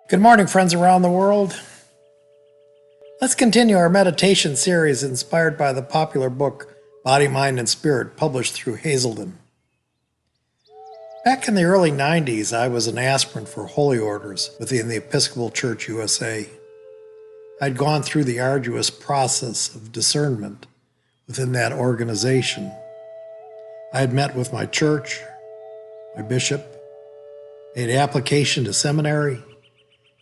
Good morning, friends around the world. Let's continue our meditation series inspired by the popular book Body, Mind, and Spirit, published through Hazelden. Back in the early 90s, I was an aspirant for holy orders within the Episcopal Church USA. I'd gone through the arduous process of discernment within that organization. I had met with my church, my bishop, made application to seminary,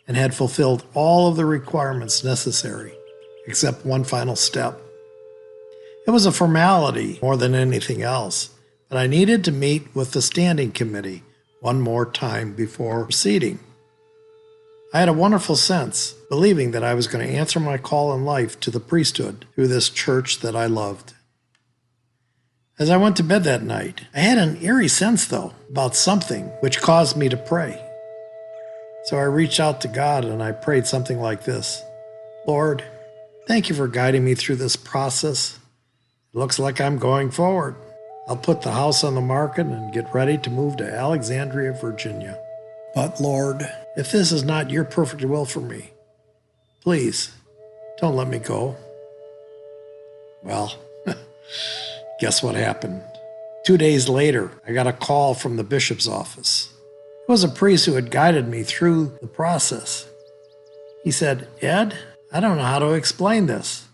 and had fulfilled all of the requirements necessary, except one final step. It was a formality more than anything else, but I needed to meet with the standing committee one more time before proceeding. I had a wonderful sense, believing that I was going to answer my call in life to the priesthood through this church that I loved. As I went to bed that night, I had an eerie sense, though, about something which caused me to pray. So I reached out to God and I prayed something like this: Lord, thank you for guiding me through this process. It looks like I'm going forward. I'll put the house on the market and get ready to move to Alexandria, Virginia. But Lord, if this is not your perfect will for me, please don't let me go. Well, guess what happened? 2 days later, I got a call from the bishop's office. It was a priest who had guided me through the process. He said, Ed, I don't know how to explain this,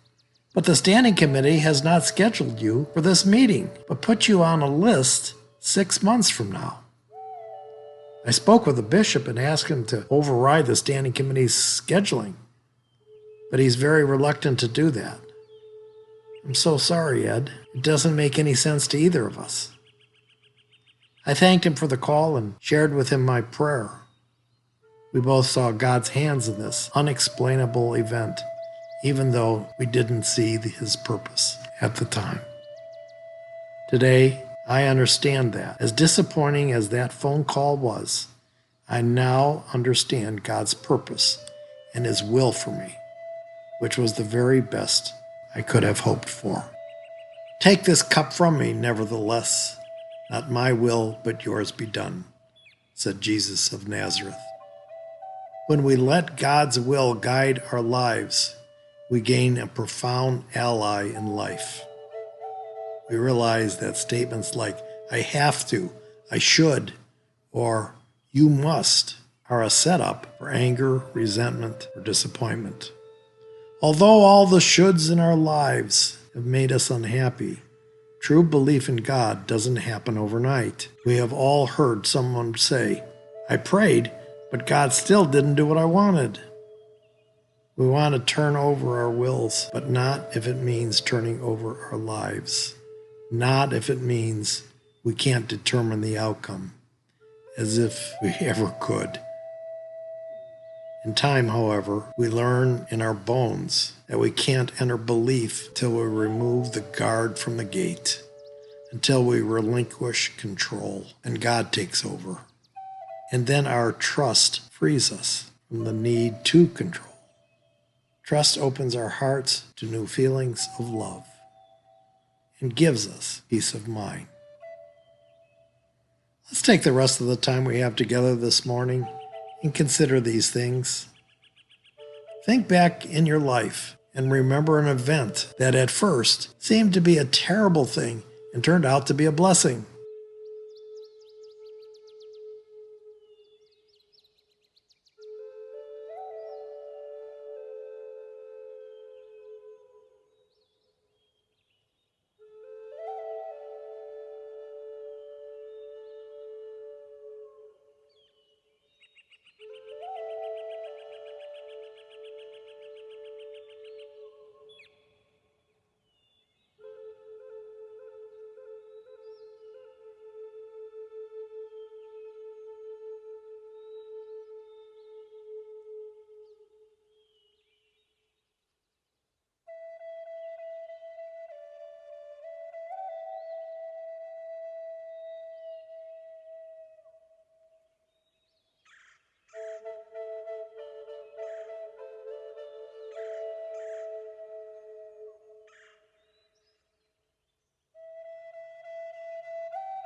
but the standing committee has not scheduled you for this meeting, but put you on a list 6 months from now. I spoke with the bishop and asked him to override the standing committee's scheduling, but he's very reluctant to do that. I'm so sorry, Ed. It doesn't make any sense to either of us. I thanked him for the call and shared with him my prayer. We both saw God's hands in this unexplainable event, even though we didn't see his purpose at the time. Today, I understand that. As disappointing as that phone call was, I now understand God's purpose and his will for me, which was the very best I could have hoped for. Take this cup from me, nevertheless. Not my will, but yours be done, said Jesus of Nazareth. When we let God's will guide our lives, we gain a profound ally in life. We realize that statements like, I have to, I should, or you must, are a setup for anger, resentment, or disappointment. Although all the shoulds in our lives have made us unhappy, true belief in God doesn't happen overnight. We have all heard someone say, I prayed, but God still didn't do what I wanted. We want to turn over our wills, but not if it means turning over our lives. Not if it means we can't determine the outcome, as if we ever could. In time, however, we learn in our bones that we can't enter belief till we remove the guard from the gate, until we relinquish control and God takes over. And then our trust frees us from the need to control. Trust opens our hearts to new feelings of love and gives us peace of mind. Let's take the rest of the time we have together this morning and consider these things. Think back in your life and remember an event that at first seemed to be a terrible thing and turned out to be a blessing.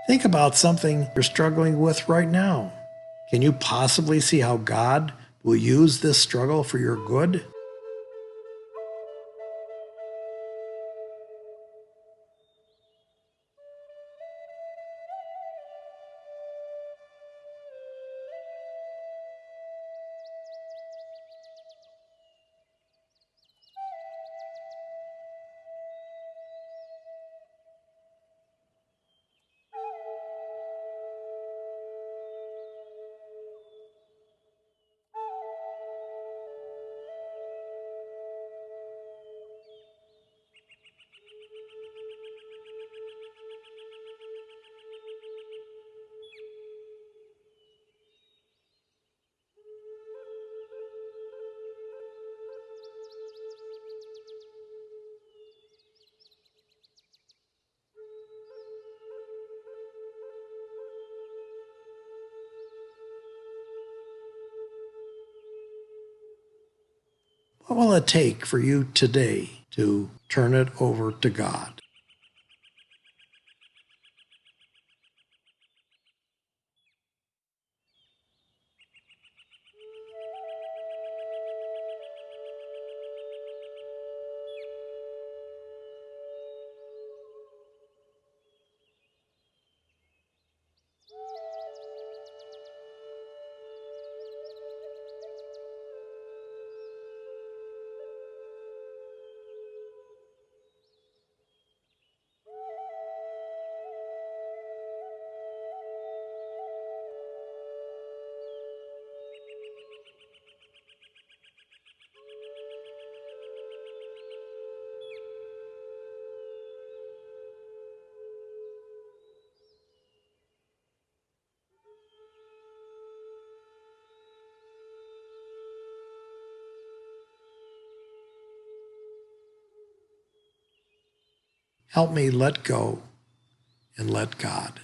Think about something you're struggling with right now. Can you possibly see how God will use this struggle for your good? What will it take for you today to turn it over to God? Help me let go and let God.